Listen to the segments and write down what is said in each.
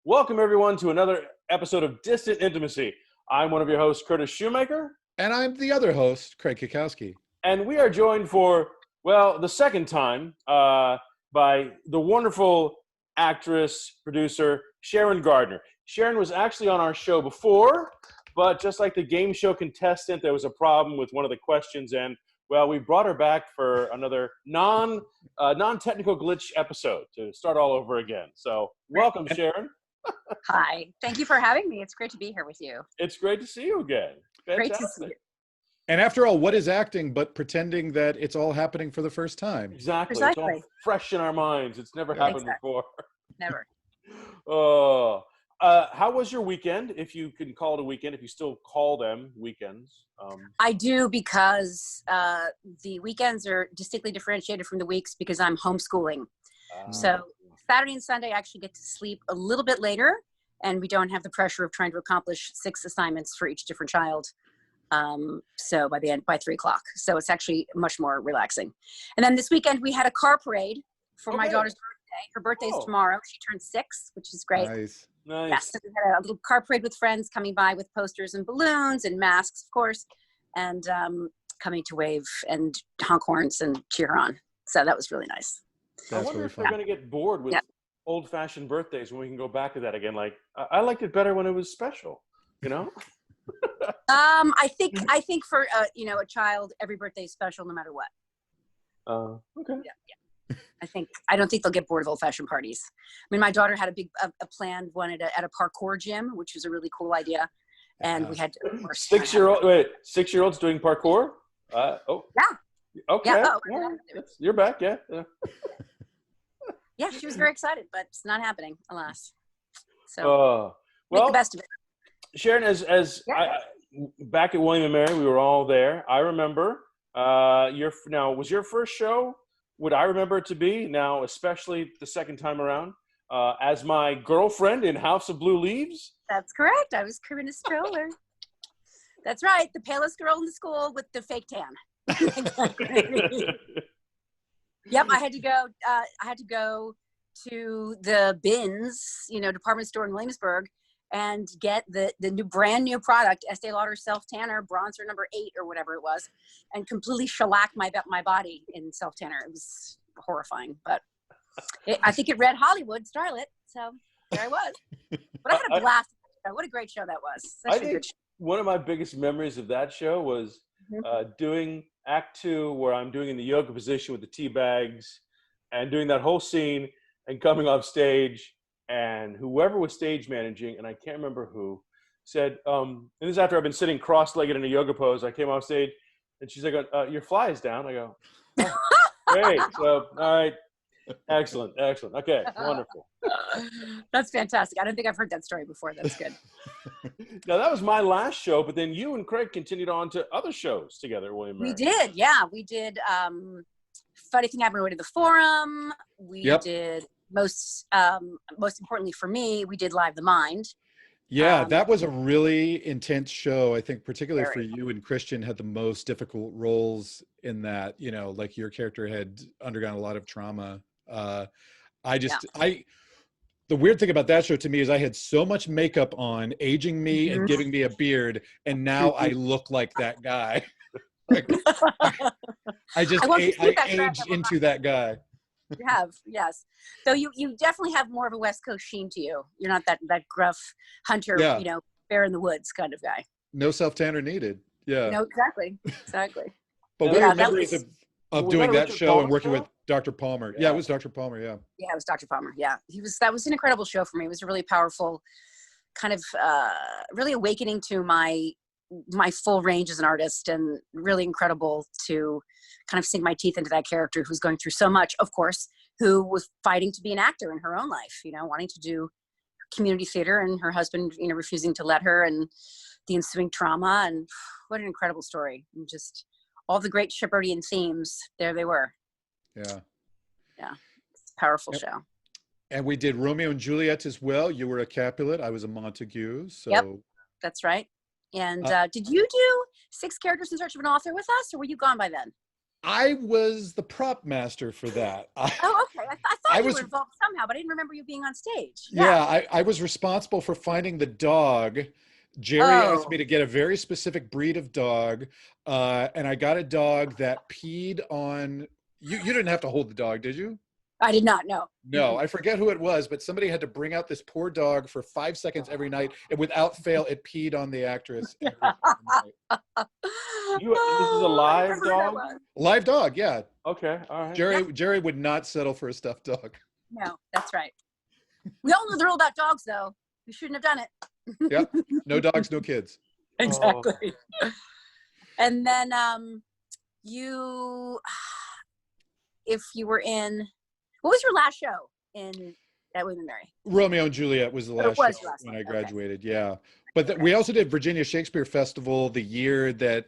Welcome, everyone, to another episode of Distant Intimacy. I'm one of your hosts, Curtis Shoemaker. And I'm the other host, Craig Kikowski. And we are joined for, well, the second time by the wonderful actress, producer, Sharon Gardner. Sharon was actually on our show before, but just like the game show contestant, there was a problem with one of the questions, and, well, we brought her back for another non-technical glitch episode to start all over again. So welcome, Sharon. Hi. Thank you for having me. It's great to be here with you. It's great to see you again. Fantastic. Great to see you. And after all, what is acting but pretending that it's all happening for the first time? Exactly. Precisely. It's all fresh in our minds. It's never happened before. Never. How was your weekend? If you can call it a weekend, if you still call them weekends. I do, because the weekends are distinctly differentiated from the weeks because I'm homeschooling. So Saturday and Sunday I actually get to sleep a little bit later, and we don't have the pressure of trying to accomplish 6 assignments for each different child. So by 3 o'clock. So it's actually much more relaxing. And then this weekend we had a car parade for my daughter's birthday. Her birthday's tomorrow. She turned 6, which is great. Nice. Yes, so we had a little car parade with friends coming by with posters and balloons and masks, of course, and coming to wave and honk horns and cheer her on. So that was really nice. I wonder if we're going to get bored with old-fashioned birthdays when we can go back to that again. Like, I liked it better when it was special, you know? I think for a child, every birthday is special no matter what. Okay. Yeah. I don't think they'll get bored of old-fashioned parties. I mean, my daughter had a planned one at a parkour gym, which was a really cool idea, and we had to, of course, 6-year-olds doing parkour. Yeah. Okay. Yeah. You're back. Yeah. Yeah, she was very excited, but it's not happening, alas. So make the best of it. Sharon, back at William & Mary, we were all there. I remember. Was your first show what I remember it to be? Now, especially the second time around, as my girlfriend in House of Blue Leaves. That's correct. I was Corinna Stroller. That's right. The palest girl in the school with the fake tan. Yep. I had to go to the bins, department store in Williamsburg, and get the brand new product, Estee Lauder Self Tanner Bronzer number 8 or whatever it was, and completely shellac my body in self tanner. It was horrifying, but I think it read Hollywood Starlet, so there I was. But I had a blast. What a great show that was. I think one of my biggest memories of that show was doing Act 2, where I'm doing in the yoga position with the tea bags and doing that whole scene and coming off stage, and whoever was stage managing, and I can't remember who, said, and this is after I've been sitting cross-legged in a yoga pose. I came off stage and she's like, your fly is down. I go, great. So, all right. Excellent. Okay. Wonderful. That's fantastic. I don't think I've heard that story before. That's good. Now, that was my last show, but then you and Craig continued on to other shows together, William & Mary. We did. Yeah. We did Funny Thing Happened at the Forum. We did, most importantly for me, we did Live the Mind. Yeah, that was a really intense show. I think particularly for you and Christian had the most difficult roles in that, like your character had undergone a lot of trauma. The weird thing about that show to me is I had so much makeup on, aging me and giving me a beard, and now I look like that guy. I aged into that guy. You have, yes. So you definitely have more of a West Coast sheen to you. You're not that gruff hunter, bear in the woods kind of guy. No self-tanner needed. Yeah. No, exactly. But what are your memories of doing that show and working with Dr. Palmer? Yeah, it was Dr. Palmer, yeah. Yeah, it was Dr. Palmer, yeah. That was an incredible show for me. It was a really powerful kind of, really awakening to my full range as an artist, and really incredible to kind of sink my teeth into that character who's going through so much, of course, who was fighting to be an actor in her own life, wanting to do community theater, and her husband, refusing to let her, and the ensuing trauma. And what an incredible story. And just all the great Shepherdian themes, there they were. Yeah. It's a powerful show. And we did Romeo and Juliet as well. You were a Capulet. I was a Montague. So. Yep, that's right. And did you do 6 Characters in Search of an Author with us, or were you gone by then? I was the prop master for that. Oh, okay. I thought you was were involved somehow, but I didn't remember you being on stage. Yeah, I was responsible for finding the dog. Jerry asked me to get a very specific breed of dog, and I got a dog that peed on you. You didn't have to hold the dog, did you? I did not know. No, I forget who it was, but somebody had to bring out this poor dog for 5 seconds every night, and without fail, it peed on the actress every night. This is a live dog? Live dog, yeah. Okay, all right. Jerry would not settle for a stuffed dog. No, that's right. We all know the rule about dogs, though. We shouldn't have done it. Yep. No dogs, no kids. Exactly. Oh. And then you, if you were in, what was your last show at William and Mary? Romeo and Juliet was the last show when I graduated, yeah. But we also did Virginia Shakespeare Festival the year that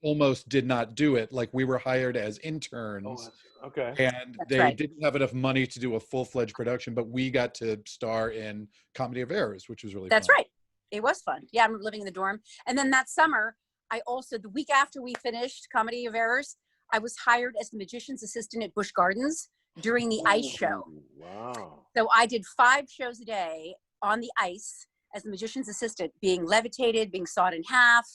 almost did not do it. Like, we were hired as interns. Okay. And they didn't have enough money to do a full-fledged production, but we got to star in Comedy of Errors, which was really fun. That's right. It was fun. Yeah, I'm living in the dorm. And then that summer, I also, the week after we finished Comedy of Errors, I was hired as the magician's assistant at Busch Gardens during the ice show. Wow. So I did 5 shows a day on the ice as the magician's assistant, being levitated, being sawed in half.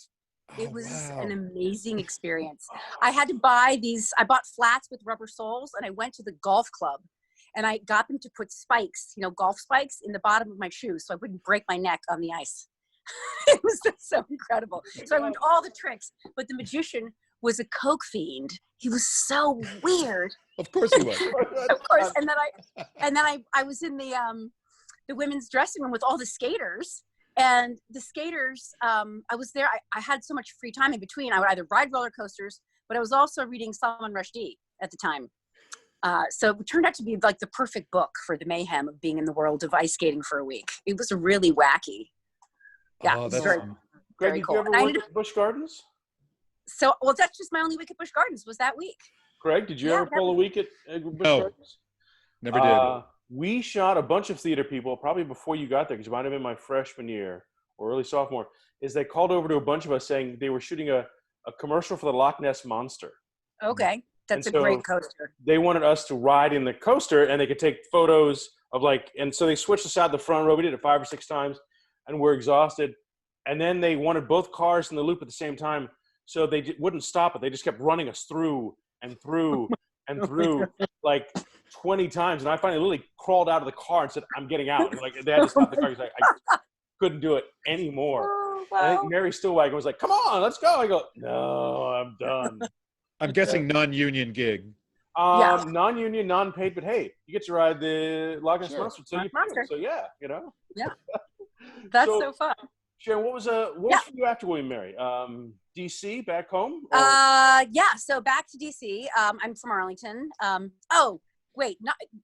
It was an amazing experience. I had to buy I bought flats with rubber soles, and I went to the golf club and I got them to put spikes, golf spikes in the bottom of my shoes so I wouldn't break my neck on the ice. It was just so incredible. So I learned all the tricks, but the magician was a coke fiend. He was so weird. Of course he was. Of course. And then I was in the women's dressing room with all the skaters. And the skaters, I was there. I had so much free time in between. I would either ride roller coasters, but I was also reading Salman Rushdie at the time. So it turned out to be like the perfect book for the mayhem of being in the world of ice skating for a week. It was really wacky. Yeah, that's very, Greg, very did cool. you ever work at Busch Gardens? So, that's just my only week at Busch Gardens was that week. Greg, did you ever pull a week at Busch Gardens? Never did. We shot a bunch of theater people probably before you got there, because it might have been my freshman year or early sophomore. They called over to a bunch of us saying they were shooting a commercial for the Loch Ness Monster. Okay, that's a great coaster. They wanted us to ride in the coaster, and they could take photos of and so they switched us out the front row. We did it 5 or 6 times, and we're exhausted. And then they wanted both cars in the loop at the same time, so they wouldn't stop it. They just kept running us through and through and through like 20 times. And I finally literally crawled out of the car and said, I'm getting out. And they had to stop the car because I couldn't do it anymore. Oh, wow. I think Mary Stillwagon was like, come on, let's go. I go, no, I'm done. I'm guessing non-union gig. Non-union, non-paid, but hey, you get to ride the Loch Ness Monster. So yeah. Yeah. That's so fun. Sharon, what was for you after William and Mary? DC, back home? So back to DC. I'm from Arlington.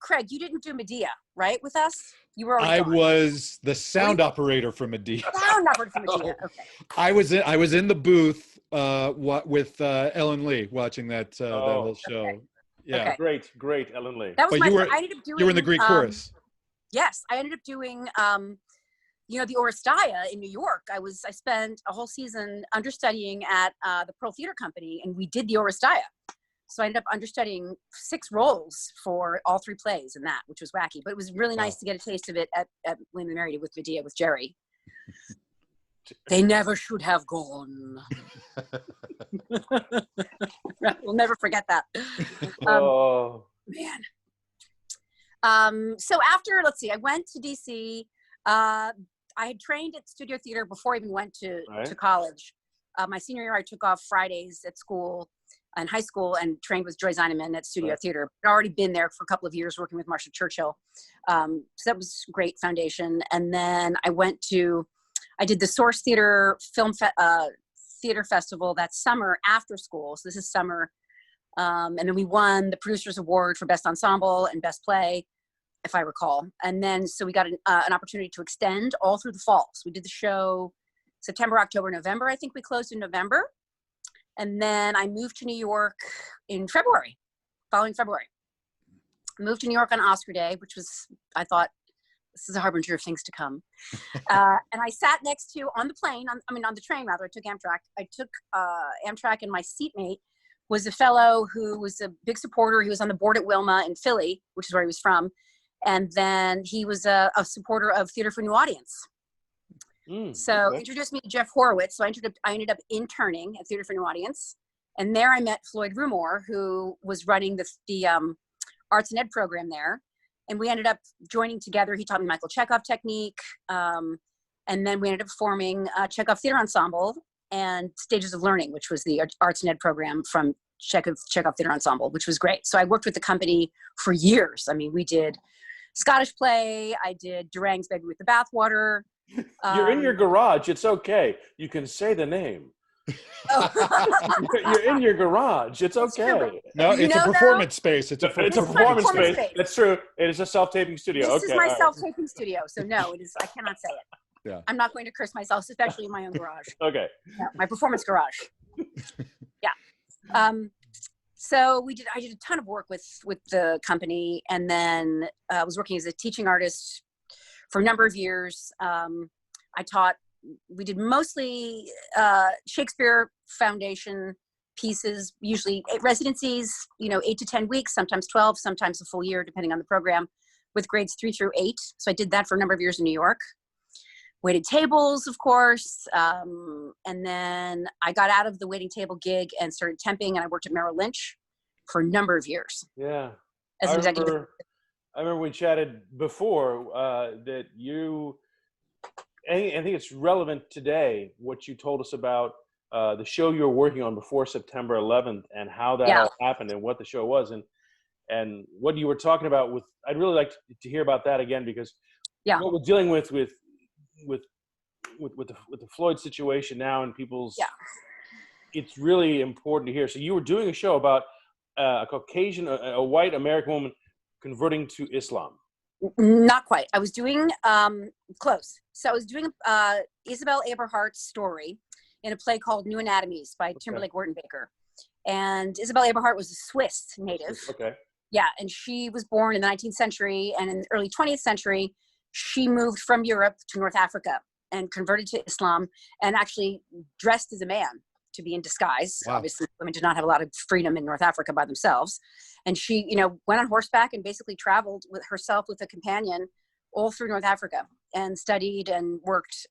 Craig, you didn't do Medea, right, with us? You were I was the sound operator for Medea. Sound operator for Medea. Okay. I was in the booth with Ellen Lee watching that whole show. Okay. Yeah. Okay. Great Ellen Lee. That was I ended up doing, you were in the Greek chorus. Yes, I ended up doing the Oresteia in New York. I spent a whole season understudying at the Pearl Theater Company, and we did the Oresteia. So I ended up understudying 6 roles for all 3 plays in that, which was wacky. But it was really nice to get a taste of it at William and Mary with Medea with Jerry. They never should have gone. We'll never forget that. Man. So after, I went to DC. I had trained at Studio Theater before I even went to college. My senior year, I took off Fridays at school in high school and trained with Joy Zyneman at Studio Theater. I'd already been there for a couple of years working with Marcia Churchill. So that was great foundation. And then I did the Source Theater Theater Festival that summer after school. So this is summer. And then we won the Producers Award for Best Ensemble and Best Play, if I recall. And then, so we got an opportunity to extend all through the fall. So we did the show September, October, November. I think we closed in November. And then I moved to New York in following February. Moved to New York on Oscar Day, which was, I thought, this is a harbinger of things to come. And I sat next to, on the train, rather, I took Amtrak. I took Amtrak, and my seatmate was a fellow who was a big supporter. He was on the board at Wilma in Philly, which is where he was from. And then he was a supporter of Theater for New Audience. So introduced me to Jeff Horowitz. So I ended up interning at Theater for New Audience. And there I met Floyd Rumor, who was running the Arts and Ed program there. And we ended up joining together. He taught me Michael Chekhov technique. And then we ended up forming Chekhov Theater Ensemble and Stages of Learning, which was the Arts and Ed program from Chekhov Theater Ensemble, which was great. So I worked with the company for years. I mean, we did Scottish play. I did Durang's Baby with the Bathwater. You're in your garage. It's okay. You can say the name. You're in your garage. It's okay. No, it's a performance space. It's a performance space. That's true. It is a self-taping studio. This is my self-taping studio. So no, it is. I cannot say it. Yeah. I'm not going to curse myself, especially in my own garage. Okay. Yeah, my performance garage. Yeah. So I did a ton of work with the company, and then I was working as a teaching artist for a number of years. I taught. We did mostly Shakespeare Foundation pieces, usually residencies, 8 to 10 weeks, sometimes 12, sometimes a full year, depending on the program, with grades 3 through 8. So I did that for a number of years in New York. Waited tables, of course. And then I got out of the waiting table gig and started temping, and I worked at Merrill Lynch for a number of years. Yeah. As an executive. I remember we chatted before that you, I think it's relevant today, what you told us about the show you were working on before September 11th and how that all happened and what the show was and what you were talking about with, I'd really like to hear about that again, because what we're dealing with the Floyd situation now and people's, it's really important to hear. So you were doing a show about a Caucasian, a white American woman converting to Islam. Not quite. I was doing close. So I was doing Isabel Eberhardt's story in a play called New Anatomies by Timberlake Wertenbaker. And Isabel Eberhardt was a Swiss native. Okay. Yeah, and she was born in the 19th century, and in the early 20th century, she moved from Europe to North Africa and converted to Islam and actually dressed as a man to be in disguise. Wow. Obviously, women did not have a lot of freedom in North Africa by themselves. And she, went on horseback and basically traveled with herself with a companion all through North Africa and studied and worked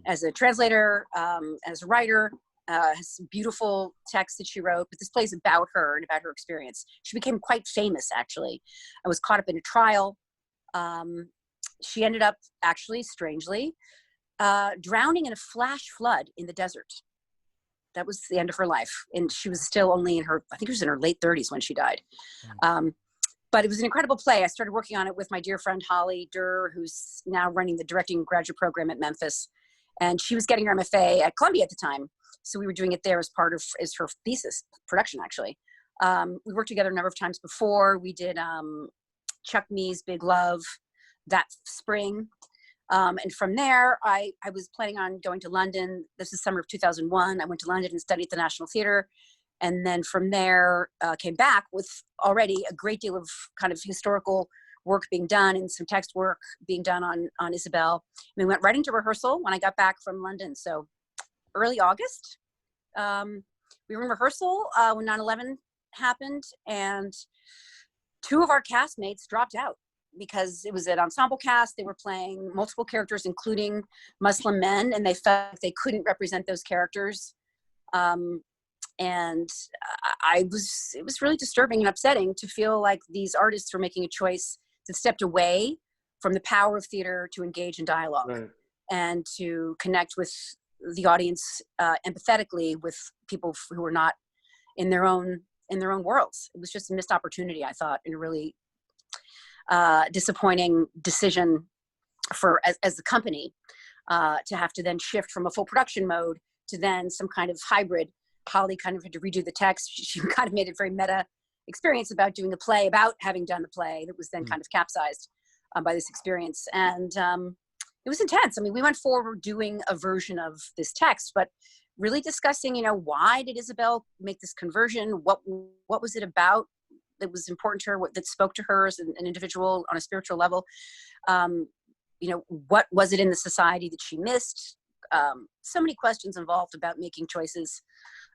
as a translator, as a writer, has beautiful texts that she wrote, but this play is about her and about her experience. She became quite famous, actually. I was caught up in a trial. She ended up actually, strangely, drowning in a flash flood in the desert. That was the end of her life. And she was still only I think it was in her late 30s when she died. But it was an incredible play. I started working on it with my dear friend Holly Durr, who's now running the directing graduate program at Memphis. And she was getting her MFA at Columbia at the time. So we were doing it there as her thesis production, actually. We worked together a number of times before. We did Chuck Mee's Big Love that spring. And from there, I was planning on going to London. This is summer of 2001. I went to London and studied at the National Theatre. And then from there, came back with already a great deal of kind of historical work being done and some text work being done on Isabel. And we went right into rehearsal when I got back from London. So early August, we were in rehearsal when 9/11 happened. And 2 of our castmates dropped out, because it was an ensemble cast. They were playing multiple characters, including Muslim men, and they felt like they couldn't represent those characters. And it was really disturbing and upsetting to feel like these artists were making a choice that stepped away from the power of theater to engage in dialogue and to connect with the audience empathetically with people who were not in their own worlds. It was just a missed opportunity, I thought, in a really disappointing decision as the company to have to then shift from a full production mode to then some kind of hybrid. Holly kind of had to redo the text. She kind of made it very meta experience about doing a play, about having done the play that was then kind of capsized by this experience. And it was intense. I mean, we went forward doing a version of this text, but really discussing, why did Isabel make this conversion? What was it about that was important to her, that spoke to her as an individual on a spiritual level? What was it in the society that she missed? so many questions involved about making choices.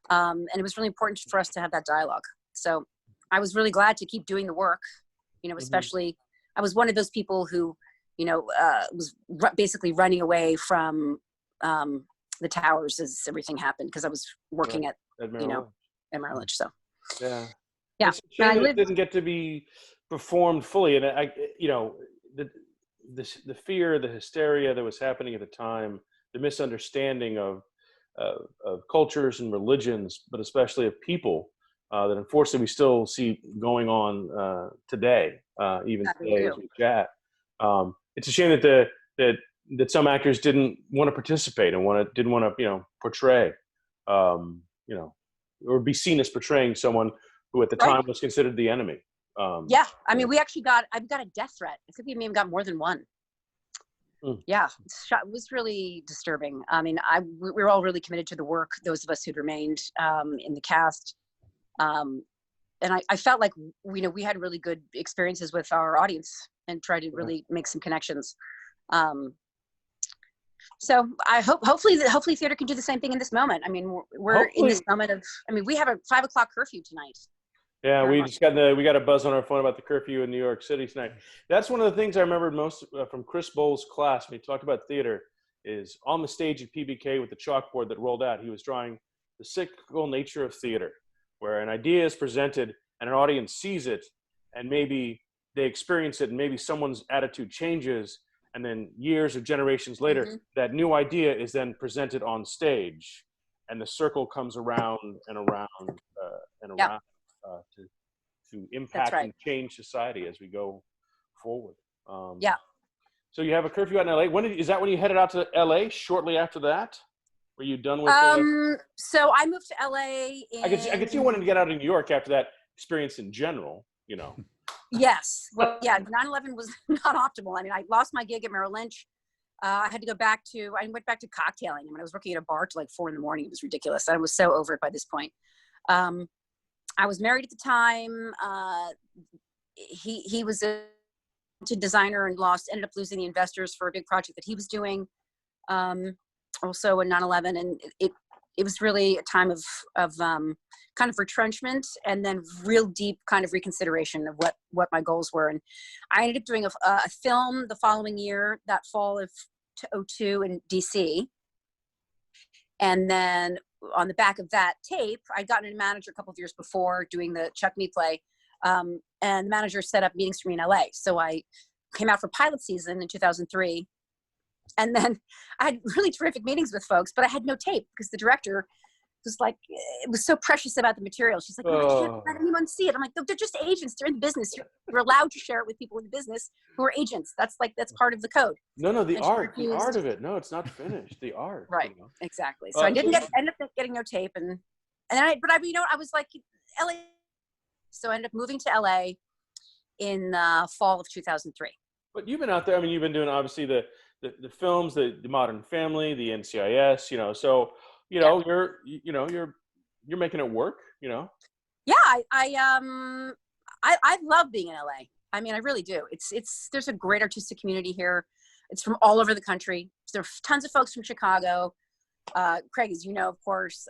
And it was really important for us to have that dialogue. So I was really glad to keep doing the work, especially I was one of those people who, was basically running away from the towers as everything happened, because I was working at Merrill Lynch. So yeah. It's a shame that it didn't get to be performed fully, and the fear, the hysteria that was happening at the time, the misunderstanding of cultures and religions, but especially of people, that unfortunately we still see going on today, even today as we chat. It's a shame that some actors didn't want to participate and didn't want to portray, or be seen as portraying someone who at the time was considered the enemy. I mean, I've got a death threat. I think we may have got more than one. Yeah, it was really disturbing. I mean, we were all really committed to the work, those of us who'd remained in the cast. And I felt like, we had really good experiences with our audience and tried to really make some connections. So I hopefully theater can do the same thing in this moment. I mean, we're in this moment of, we have a 5 o'clock curfew tonight. Yeah, we got a buzz on our phone about the curfew in New York City tonight. That's one of the things I remembered most from Chris Bowles' class when he talked about theater, is on the stage at PBK with the chalkboard that rolled out, he was drawing the cyclical nature of theater, where an idea is presented and an audience sees it, and maybe they experience it, and maybe someone's attitude changes, and then years or generations later, that new idea is then presented on stage, and the circle comes around and around and around. To impact and change society as we go forward. So you have a curfew out in LA. Is that when you headed out to LA shortly after that? Were you done with so I moved to LA I could see you wanting to get out of New York after that experience in general, Yes. Well, yeah, 9/11 was not optimal. I mean, I lost my gig at Merrill Lynch. I had to go back to cocktailing. I was working at a bar till like 4 a.m. It was ridiculous. I was so over it by this point. I was married at the time. He was a designer and ended up losing the investors for a big project that he was doing. Also in 9/11, and it was really a time of kind of retrenchment, and then real deep kind of reconsideration of what my goals were. And I ended up doing a film the following year, that fall of 2002 in DC. And then on the back of that tape, I'd gotten a manager a couple of years before doing the Chuck Me play. And the manager set up meetings for me in LA. So I came out for pilot season in 2003. And then I had really terrific meetings with folks, but I had no tape because the director was like, it was so precious about the material. She's like, I can't let anyone see it. I'm like, they're just agents. They're in the business. You're allowed to share it with people in the business who are agents. That's part of the code. No, the art of it. No, it's not finished. The art. Right. Exactly. So I ended up getting no tape, I was like, LA. So I ended up moving to LA in fall of 2003. But you've been out there. I mean, you've been doing obviously the films, the Modern Family, the NCIS. So you're making it work. Yeah, I love being in LA. I mean, I really do. There's a great artistic community here. It's from all over the country. There are tons of folks from Chicago. Craig, as you know, of course,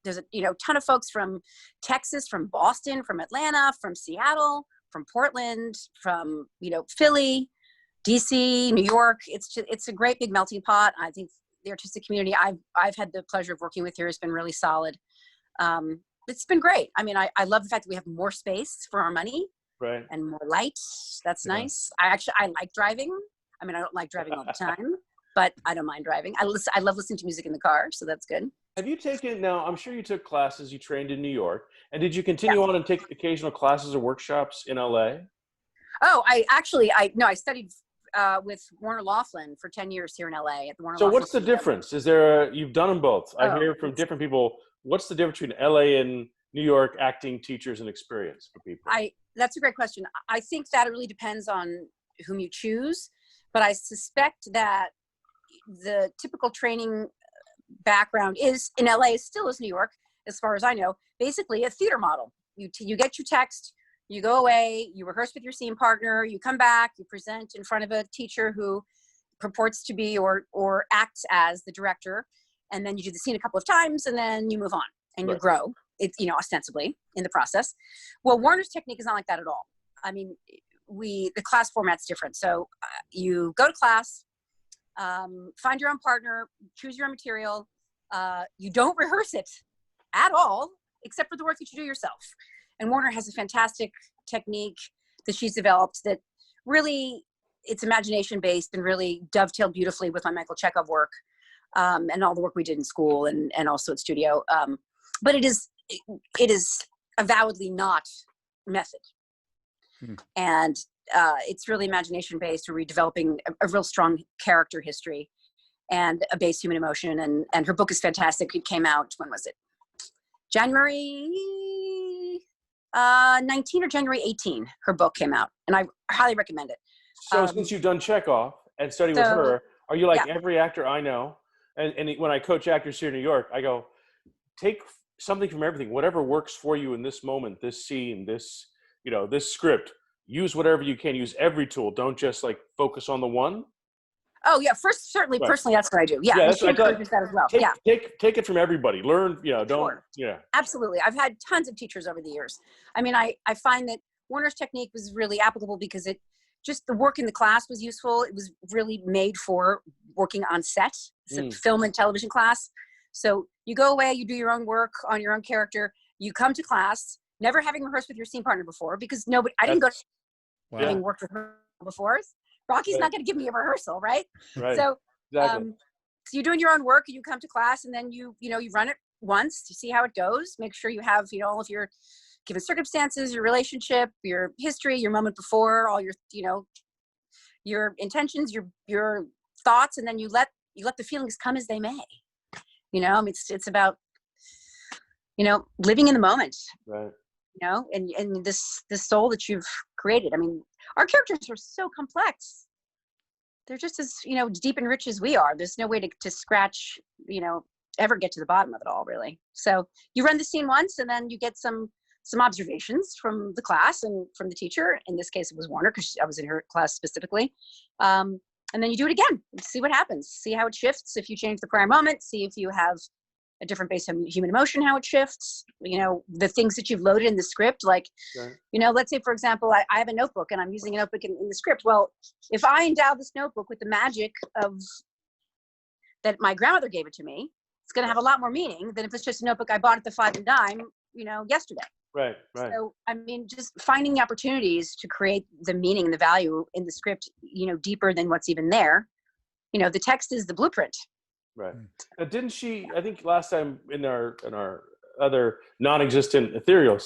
there's a ton of folks from Texas, from Boston, from Atlanta, from Seattle, from Portland, from Philly, DC, New York. It's a great big melting pot. I think the artistic community I've had the pleasure of working with here has been really solid. It's been great. I mean, I love the fact that we have more space for our money, right, and more light. That's nice. I like driving. I mean, I don't like driving all the time, but I don't mind driving. I love listening to music in the car, so that's good. Have you taken, now I'm sure you took classes, you trained in New York, and did you continue on and take occasional classes or workshops in LA? Oh, I studied with Warner Laughlin for 10 years here in LA at the Warner So Laughlin what's the difference? You've done them both. I hear from different people. What's the difference between LA and New York acting teachers and experience for people? That's a great question. I think that it really depends on whom you choose, but I suspect that the typical training background is in LA, still is New York, as far as I know, basically a theater model. You get your text, you go away, you rehearse with your scene partner, you come back, you present in front of a teacher who purports to be or acts as the director, and then you do the scene a couple of times, and then you move on and you grow. It's, you know, ostensibly in the process. Well, Warner's technique is not like that at all. I mean, the class format's different. So you go to class, find your own partner, choose your own material. You don't rehearse it at all, except for the work that you do yourself. And Warner has a fantastic technique that she's developed that really, it's imagination based and really dovetailed beautifully with my Michael Chekhov work, and all the work we did in school and also at studio. But it is avowedly not method. And it's really imagination based. We're developing a real strong character history and a base human emotion. And her book is fantastic. It came out, when was it? January 19 or January 18, her book came out, and I highly recommend it. So since you've done Chekhov and studied with her, are you like every actor I know? And when I coach actors here in New York, I go, take something from everything, whatever works for you in this moment, this scene, this, you know, this script. Use whatever you can. Use every tool. Don't just like focus on the one. Oh yeah, personally, that's what I do. Yeah, that's, she encourages that as well. Take it from everybody. Learn, you know, don't, Absolutely. I've had tons of teachers over the years. I mean, I find that Warner's technique was really applicable because it just, the work in the class was useful. It was really made for working on set. It's a film and television class. So you go away, you do your own work on your own character. You come to class, never having rehearsed with your scene partner before, because I didn't go to having worked with her before. Rocky's not going to give me a rehearsal, right? So, exactly. So you're doing your own work, and you come to class, and then you run it once to see how it goes. Make sure you have, you know, all of your given circumstances, your relationship, your history, your moment before, all your, you know, your intentions, your thoughts, and then you let the feelings come as they may. You know, I mean, it's about, you know, living in the moment. Right. You know, and this soul that you've created. I mean, our characters are so complex. They're just as, you know, deep and rich as we are. There's no way to scratch, you know, ever get to the bottom of it all, really. So you run the scene once, and then you get some observations from the class and from the teacher. In this case, it was Warner, because I was in her class specifically. And then you do it again, see what happens, see how it shifts. If you change the prior moment, see if you have a different base of human emotion, how it shifts, you know, the things that you've loaded in the script. Like, you know, let's say, for example, I have a notebook and I'm using a notebook in the script. Well, if I endow this notebook with the magic of that my grandmother gave it to me, it's going to have a lot more meaning than if it's just a notebook I bought at the Five and Dime, you know, yesterday. Right. So, I mean, just finding the opportunities to create the meaning and the value in the script, you know, deeper than what's even there. You know, the text is the blueprint. Right. Now, didn't she, I think last time in our other non-existent ethereal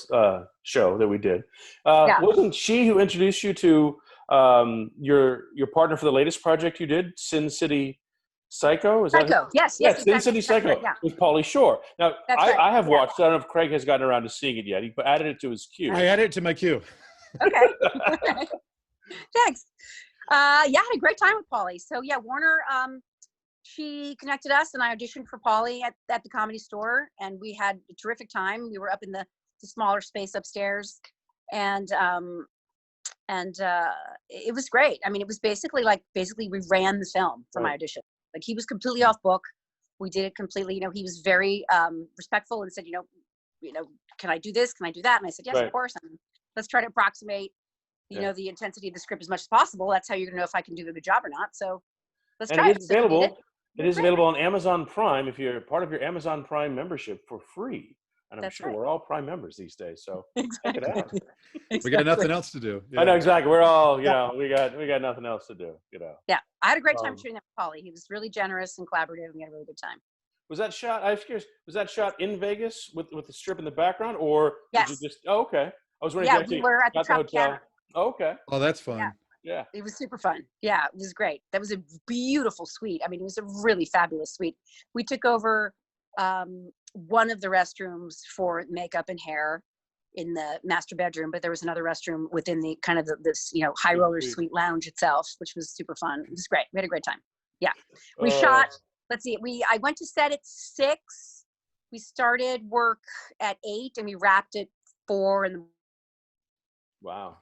show that we did, wasn't she who introduced you to your partner for the latest project you did, Sin City Psycho? Is Psycho. that yes, Sin exactly. City Psycho, right, with Pauly Shore. Now, That's right. I have watched. I don't know if Craig has gotten around to seeing it yet. He added it to his queue. I added it to my queue. Okay. Thanks. I had a great time with Pauly. So yeah, Warner, she connected us, and I auditioned for Pauly at the Comedy Store, and we had a terrific time. We were up in the smaller space upstairs, and it was great. I mean, it was basically we ran the film for my audition. Like, he was completely off book. We did it completely. You know, he was very respectful and said, you know, can I do this? Can I do that? And I said, yes, of course. And let's try to approximate, you know, the intensity of the script as much as possible. That's how you're gonna know if I can do a good job or not. So let's try it. It's available. It is available on Amazon Prime if you're part of your Amazon Prime membership for free. And I'm sure we're all Prime members these days, so check it out. We got nothing else to do. I know, exactly. We're all, you know, we got nothing else to do, you know. Yeah, I had a great time shooting that with Pauly. He was really generous and collaborative, and we had a really good time. Was that shot? I was curious. Was that shot in Vegas with the strip in the background, or yes? Did you just? Oh, okay. I was wondering. Yeah, we were at the Tropicana. Oh, okay. Oh, that's fun. Yeah. It was super fun. Yeah, it was great. That was a beautiful suite. I mean, it was a really fabulous suite. We took over one of the restrooms for makeup and hair in the master bedroom, but there was another restroom within the kind of this, you know, high roller suite lounge itself, which was super fun. It was great. We had a great time. Yeah. We shot, let's see, I went to set at 6. We started work at 8 and we wrapped at 4 in the Wow.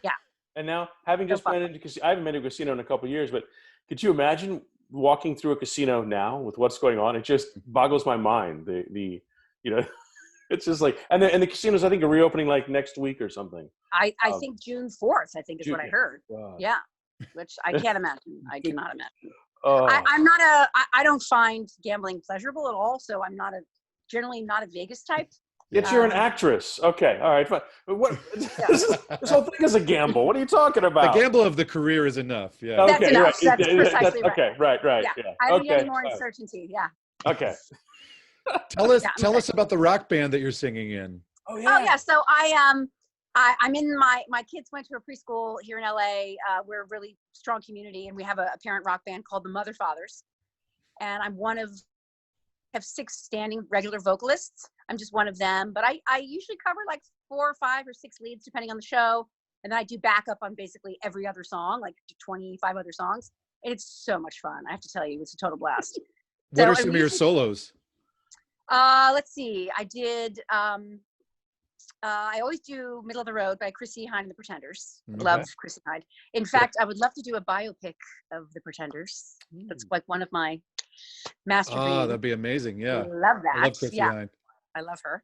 Yeah. And now, having So just fun. went into I haven't been to a casino in a couple of years, but could you imagine walking through a casino now with what's going on? It just boggles my mind. The you know, it's just like, and the casinos I think are reopening like next week or something. I think June 4th, I think is what I heard. God. Yeah. Which I can't imagine. I cannot imagine. Oh. I don't find gambling pleasurable at all. So I'm generally not a Vegas type. Yet you're an actress. Okay. All right. Fine. But what, this whole thing is a gamble. What are you talking about? The gamble of the career is enough. Yeah. That's Okay. enough. Right. That's precisely right. Okay. Right. Yeah. Yeah. I don't need Okay. any more uncertainty. Yeah. Okay. Tell us about the rock band that you're singing in. Oh yeah. So I'm in my kids went to a preschool here in LA. We're a really strong community, and we have a parent rock band called the Mother Fathers. And I'm have 6 standing regular vocalists. I'm just one of them, but I usually cover like 4 or 5 or 6 leads depending on the show. And then I do backup on basically every other song, like 25 other songs. And it's so much fun. I have to tell you, it's a total blast. What are some of your solos? Let's see. I did, I always do Middle of the Road by Chrissy Hynde and the Pretenders. Okay. Love Chrissy Hynde. In fact, I would love to do a biopic of the Pretenders. That's like one of my master dreams. Oh, that'd be amazing. Yeah. Love that. I love Chrissy Hynde. I love her.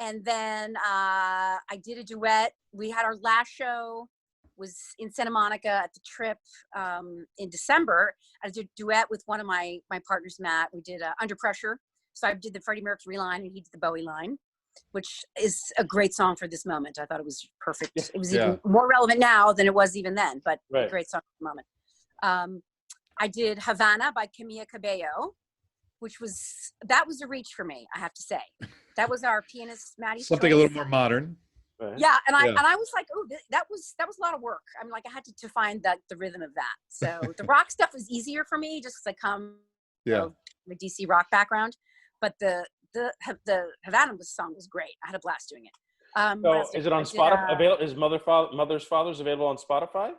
And then I did a duet. We had our last show was in Santa Monica at the Trip in December. I did a duet with one of my partners, Matt. We did Under Pressure. So I did the Freddie Mercury line and he did the Bowie line, which is a great song for this moment. I thought it was perfect. Yeah. It was even more relevant now than it was even then, but a great song for the moment. I did Havana by Camila Cabello, that was a reach for me, I have to say. That was our pianist, Maddie. Something a little more modern. Yeah, and I was like, oh, that was a lot of work. I mean, like I had to find the rhythm of that. So the rock stuff was easier for me, just because I come from a DC rock background. But the Havana song was great. I had a blast doing it. So is it on Spotify? Is Mother's Fathers available on Spotify?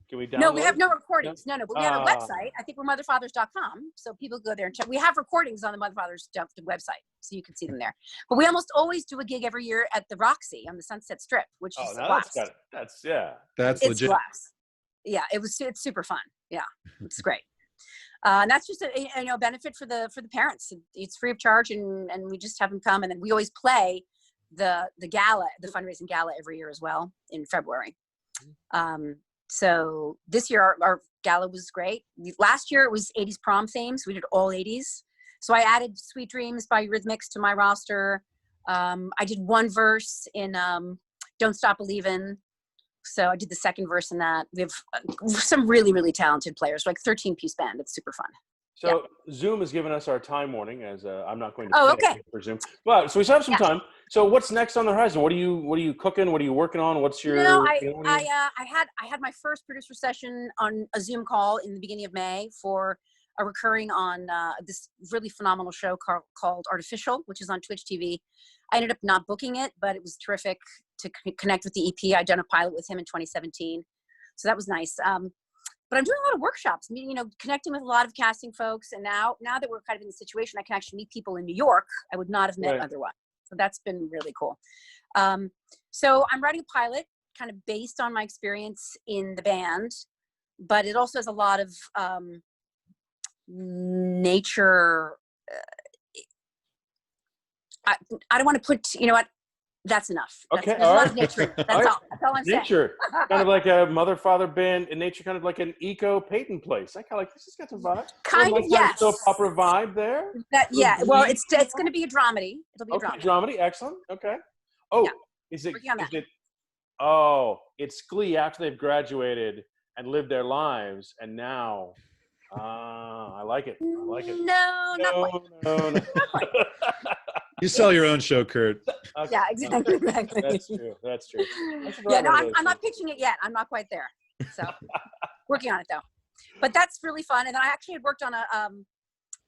Can we download? No, we have no recordings. No, but we have a website. I think we're motherfathers.com. So people go there and check. We have recordings on the Mother Fathers website, so you can see them there. But we almost always do a gig every year at the Roxy on the Sunset Strip, which is a blast. That's it's legit. Blast. Yeah, it's super fun. Yeah, it's great. And that's just a benefit for the parents. It's free of charge, and we just have them come, and then we always play the gala, the fundraising gala every year as well in February. So this year our gala was great. Last year it was 80s prom themes. We did all 80s. So I added Sweet Dreams by Eurythmics to my roster. I did one verse in Don't Stop Believin'. So I did the second verse in that. We have some really, really talented players, like 13-piece band. It's super fun. So Zoom has given us our time warning, as I'm not going to for Zoom. But so we still have some time. So what's next on the horizon? What are you cooking? What are you working on? What's your? I had my first producer session on a Zoom call in the beginning of May for a recurring on this really phenomenal show called Artificial, which is on Twitch TV. I ended up not booking it, but it was terrific to connect with the EP. I'd done a pilot with him in 2017, so that was nice. But I'm doing a lot of workshops, connecting with a lot of casting folks. And now that we're kind of in the situation, I can actually meet people in New York I would not have met otherwise. So that's been really cool. So I'm writing a pilot kind of based on my experience in the band, but it also has a lot of nature. I don't want to put, that's enough. There's a lot of nature. That's all I'm saying. Nature, kind of like a mother-father band in nature, kind of like an eco-Peyton place. I kind of like this. Has got some vibe. Kind of, yes. Soap opera vibe there. Well, it's going to be a dramedy. It'll be a dramedy. Dramedy, excellent. Okay. Oh, is it? Oh, it's Glee after they've graduated and lived their lives, and now. I like it. No, not quite. You sell your own show, Kurt. Okay. Yeah, exactly. That's true. Yeah, no, I'm not pitching it yet. I'm not quite there. So working on it though. But that's really fun. And then I actually had worked on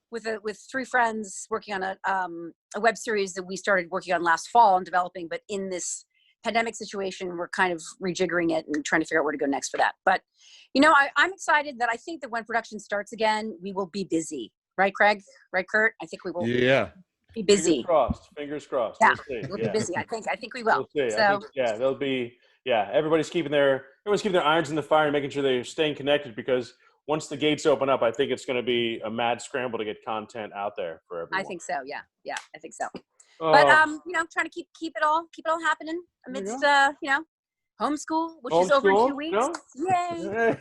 with 3 friends working on a web series that we started working on last fall and developing. But in this pandemic situation, we're kind of rejiggering it and trying to figure out where to go next for that. But I'm excited that I think that when production starts again, we will be busy. Right, Craig? Right, Kurt? I think we will. Yeah. Be busy. Fingers crossed. Yeah, We'll be busy. I think we will. We'll see. So there'll be yeah, everyone's keeping their irons in the fire and making sure they're staying connected, because once the gates open up, I think it's going to be a mad scramble to get content out there for everyone. I think so. Yeah, I think so. Oh, But trying to keep it all happening amidst homeschool, which is over in 2 weeks. No? Yay!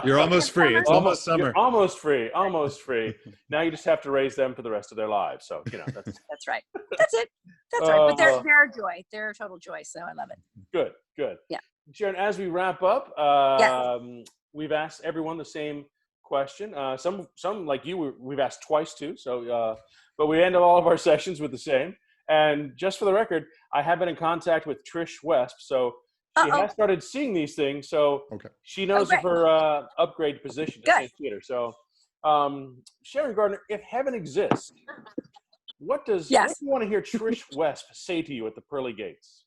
You're almost free. It's almost summer. You're almost free. Almost free. Now you just have to raise them for the rest of their lives. So that's that's right. That's it. That's right. But they're a joy. They're a total joy. So I love it. Good. Yeah. Sharon, as we wrap up, we've asked everyone the same question. Some like you, we've asked twice too. So, but we end all of our sessions with the same. And just for the record, I have been in contact with Trish Wesp, so she has started seeing these things. So she knows of her upgrade position at St. Theater. So, Sharon Gardner, if heaven exists, what do you want to hear Trish Wesp say to you at the pearly gates?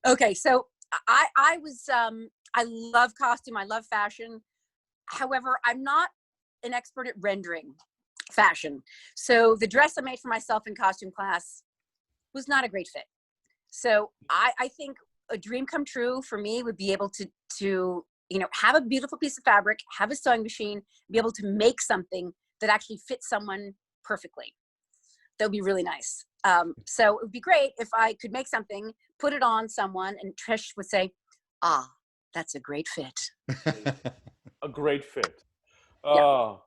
Okay, so I was I love costume, I love fashion. However, I'm not an expert at rendering fashion. So the dress I made for myself in costume class was not a great fit. So I think a dream come true for me would be able to have a beautiful piece of fabric, have a sewing machine, be able to make something that actually fits someone perfectly. That would be really nice. So it would be great if I could make something, put it on someone, and Trish would say, "Ah, that's a great fit." A great fit. Oh,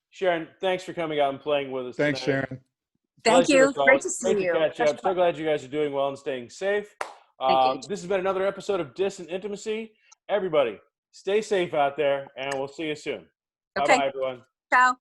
Sharon, thanks for coming out and playing with us. Thanks, tonight. Sharon. Thank you. Great to see you. Great to catch up. So glad you guys are doing well and staying safe. This has been another episode of Distant Intimacy. Everybody, stay safe out there, and we'll see you soon. Okay. Bye-bye, everyone. Ciao.